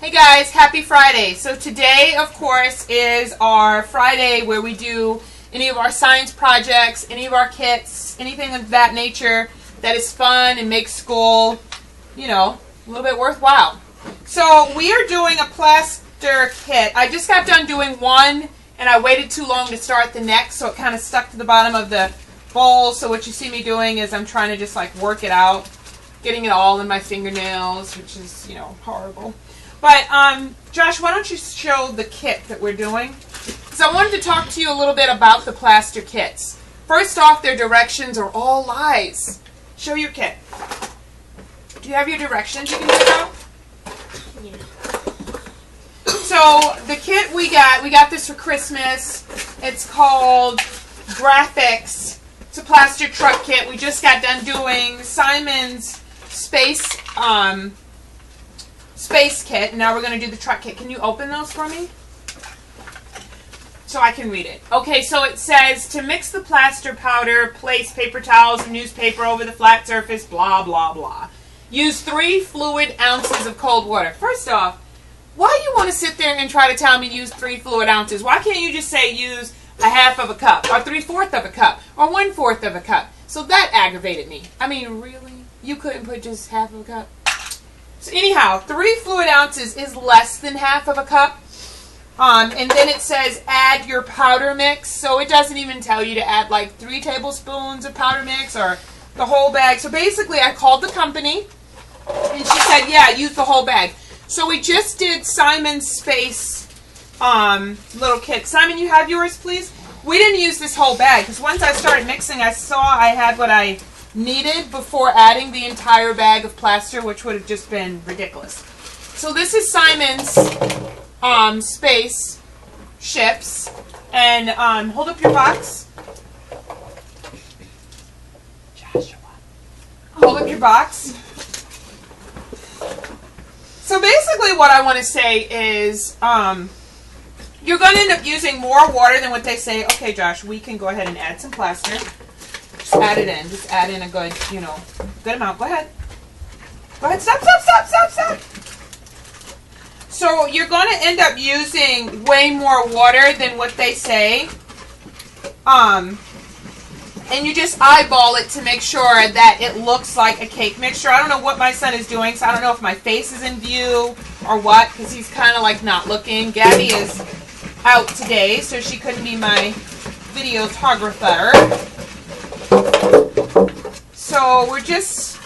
Hey guys, happy Friday. So today, of course, is our Friday where we do any of our science projects, any of our kits, anything of that nature that is fun and makes school, you know, a little bit worthwhile. So we are doing a plaster kit. I just got done doing one and I waited too long to start the next, so it kind of stuck to the bottom of the bowl. So what you see me doing is I'm trying to just like work it out, getting it all in my fingernails, which is, you know, horrible. But, Josh, why don't you show the kit that we're doing? Because I wanted to talk to you a little bit about the plaster kits. First off, their directions are all lies. Show your kit. Do you have your directions you can check out? Yeah. So, the kit we got this for Christmas. It's called Grafix. It's a plaster truck kit. We just got done doing Simon's Space kit, and now we're going to do the truck kit. Can you open those for me? So I can read it. Okay, so it says, to mix the plaster powder, place paper towels or newspaper over the flat surface, blah, blah, blah. Use 3 fluid ounces of cold water. First off, why do you want to sit there and try to tell me to use 3 fluid ounces? Why can't you just say use a half of a cup, or 3/4 of a cup, or 1/4 of a cup? So that aggravated me. I mean, really? You couldn't put just half of a cup? So anyhow, 3 fluid ounces is less than half of a cup. And then it says add your powder mix. So it doesn't even tell you to add like 3 tablespoons of powder mix or the whole bag. So basically I called the company and she said, yeah, use the whole bag. So we just did Simon's Space little kit. Simon, you have yours, please? We didn't use this whole bag because once I started mixing, I saw I had what I needed before adding the entire bag of plaster, which would have just been ridiculous. So this is Simon's Space ships, and hold up your box. Joshua, hold up your box. So basically what I want to say is you're going to end up using more water than what they say. Okay, Josh, we can go ahead and add some plaster. Just add it in. Just add in a good, you know, good amount. Go ahead. Go ahead. Stop, stop, stop, stop, stop. So you're going to end up using way more water than what they say. And you just eyeball it to make sure that it looks like a cake mixture. I don't know what my son is doing, so I don't know if my face is in view or what, because he's kind of like not looking. Gabby is out today, so she couldn't be my videographer. So we're just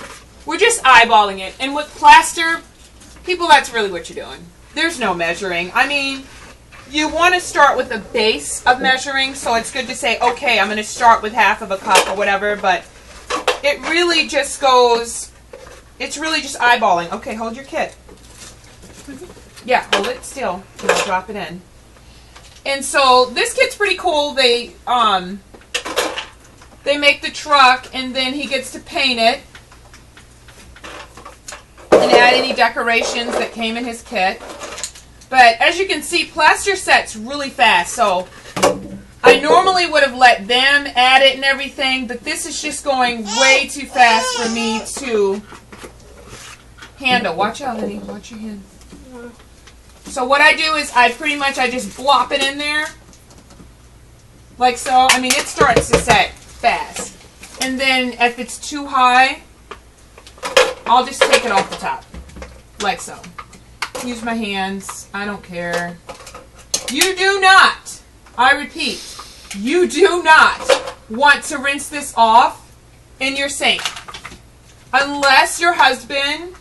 eyeballing it. And with plaster, people, that's really what you're doing. There's no measuring. I mean, you want to start with a base of measuring, so it's good to say, okay, I'm going to start with half of a cup or whatever, but it really just goes, it's really just eyeballing. Okay, hold your kit. Yeah, hold it still. I'll drop it in. And so this kit's pretty cool. They make the truck, and then he gets to paint it and add any decorations that came in his kit. But as you can see, plaster sets really fast. So I normally would have let them add it and everything, but this is just going way too fast for me to handle. Watch out, honey. Watch your hand. So what I do is I just blop it in there. Like so. I mean, it starts to set fast. And then if it's too high, I'll just take it off the top. Like so. Use my hands. I don't care. You do not, I repeat, you do not want to rinse this off in your sink. Unless your husband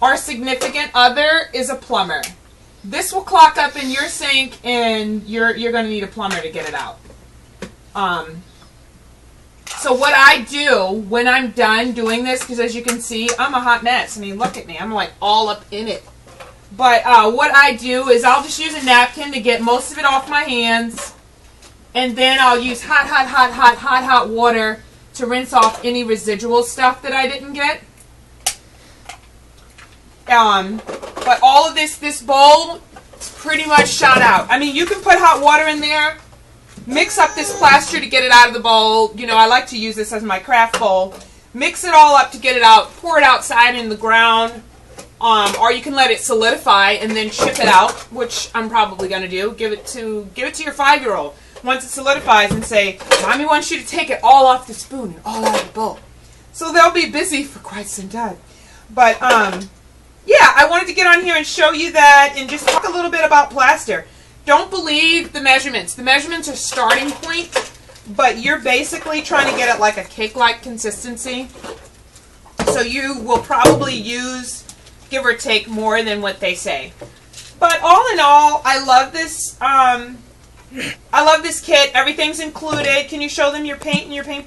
or significant other is a plumber. This will clog up in your sink and you're going to need a plumber to get it out. So what I do when I'm done doing this, because as you can see, I'm a hot mess. I mean, look at me. I'm like all up in it. But what I do is I'll just use a napkin to get most of it off my hands. And then I'll use hot water to rinse off any residual stuff that I didn't get. But all of this bowl is pretty much shot out. I mean, you can put hot water in there. Mix up this plaster to get it out of the bowl. You know, I like to use this as my craft bowl. Mix it all up to get it out. Pour it outside in the ground. Or you can let it solidify and then ship it out, which I'm probably going to do. Give it to your 5-year-old once it solidifies and say, Mommy wants you to take it all off the spoon and all out of the bowl. So they'll be busy for quite some time. But, yeah, I wanted to get on here and show you that and just talk a little bit about plaster. Don't believe the measurements. The measurements are starting point, but you're basically trying to get it like a cake-like consistency. So you will probably use, give or take, more than what they say. But all in all, I love this. I love this kit. Everything's included. Can you show them your paint and your paint?